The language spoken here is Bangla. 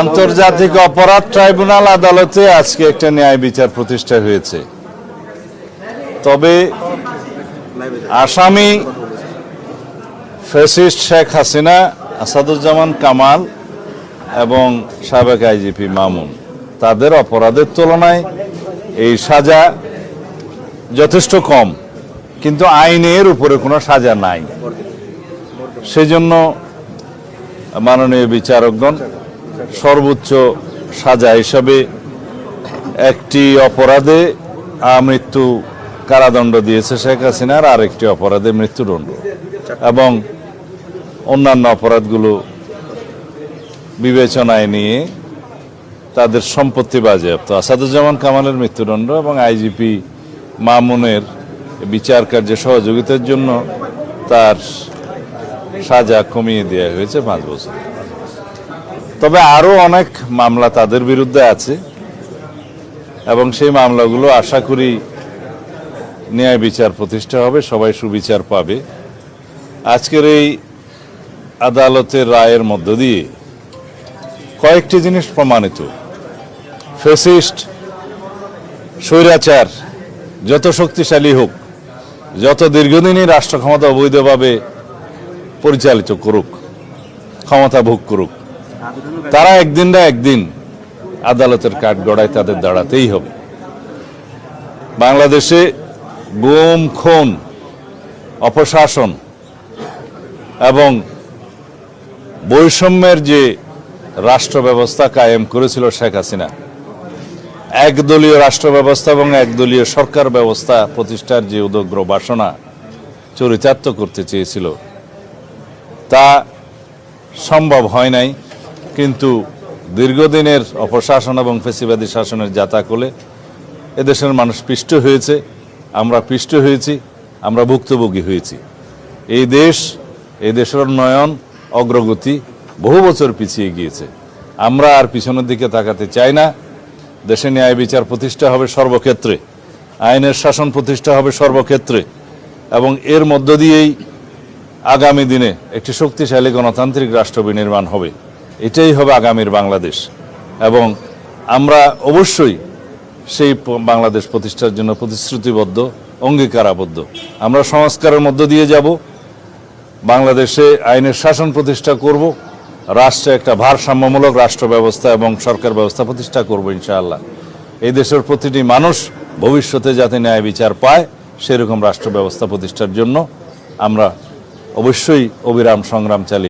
আন্তর্জাতিক অপরাধ ট্রাইব্যুনাল আদালতে আজকে একটা ন্যায় বিচার প্রতিষ্ঠা হয়েছে। তবে আসামি ফ্যাসিস্ট শেখ হাসিনা, আসাদুজ্জামান কামাল এবং সাবেক আইজিপি মামুন, তাদের অপরাধের তুলনায় এই সাজা যথেষ্ট কম, কিন্তু আইনের উপরে কোনো সাজা নাই। সেজন্য মাননীয় বিচারকগণ সর্বোচ্চ সাজা হিসাবে একটি অপরাধে মৃত্যু কারাদণ্ড দিয়েছে শেখ হাসিনার, আর একটি অপরাধে মৃত্যুদণ্ড, এবং অন্যান্য অপরাধগুলো বিবেচনায় নিয়ে তাদের সম্পত্তি বাজেয়াপ্ত। আসাদুজ্জামান কামালের মৃত্যুদণ্ড এবং আইজিপি মামুনের বিচার কার্যে সহযোগিতার জন্য তার সাজা কমিয়ে দেওয়া হয়েছে 5 বছর। তবে আরও অনেক মামলা তাদের বিরুদ্ধে আছে এবং সেই মামলাগুলো আশা করি ন্যায় বিচার প্রতিষ্ঠা হবে, সবাই সুবিচার পাবে। আজকের এই আদালতের রায়ের মধ্য দিয়ে কয়েকটি জিনিস প্রমাণিত। ফ্যাসিস্ট স্বৈরাচার যত শক্তিশালী হোক, যত দীর্ঘদিনই রাষ্ট্র ক্ষমতা অবৈধভাবে পরিচালিত করুক, ক্ষমতা ভোগ করুক, তারা একদিন না একদিন আদালতের কাঠগড়ায় তাদের দাঁড়াতেই হবে। বাংলাদেশে গুম, খুন, অপশাসন এবং বৈষম্যের যে রাষ্ট্র ব্যবস্থা কায়েম করেছিল শেখ হাসিনা, একদলীয় রাষ্ট্র ব্যবস্থা এবং একদলীয় সরকার ব্যবস্থা প্রতিষ্ঠার যে উদগ্র বাসনা চরিতার্থ করতে চেয়েছিল, তা সম্ভব হয় নাই। কিন্তু দীর্ঘদিনের অপশাসন এবং ফ্যাসিবাদী শাসনের জাতাকলে এদেশের মানুষ পিষ্ট হয়েছে, আমরা পিষ্ট হয়েছি, আমরা ভুক্তভোগী হয়েছি। এই দেশের উন্নয়ন অগ্রগতি বহু বছর পিছিয়ে গিয়েছে। আমরা আর পিছনের দিকে তাকাতে চাই না। দেশে ন্যায় বিচার প্রতিষ্ঠা হবে সর্বক্ষেত্রে, আইনের শাসন প্রতিষ্ঠা হবে সর্বক্ষেত্রে, এবং এর মধ্য দিয়েই আগামী দিনে একটি শক্তিশালী গণতান্ত্রিক রাষ্ট্র বিনির্মাণ হবে। এটাই হবে আগামীর বাংলাদেশ, এবং আমরা অবশ্যই সেই বাংলাদেশ প্রতিষ্ঠার জন্য প্রতিশ্রুতিবদ্ধ, অঙ্গীকারাবদ্ধ। আমরা সংস্কারের মধ্য দিয়ে যাব, বাংলাদেশে আইনের শাসন প্রতিষ্ঠা করব, রাষ্ট্রে একটা ভারসাম্যমূলক রাষ্ট্র ব্যবস্থা এবং সরকার ব্যবস্থা প্রতিষ্ঠা করব ইনশাআল্লাহ। এই দেশের প্রতিটি মানুষ ভবিষ্যতে যাতে ন্যায় বিচার পায়, সেরকম রাষ্ট্র ব্যবস্থা প্রতিষ্ঠার জন্য আমরা অবশ্যই অবিরাম সংগ্রাম চালিয়ে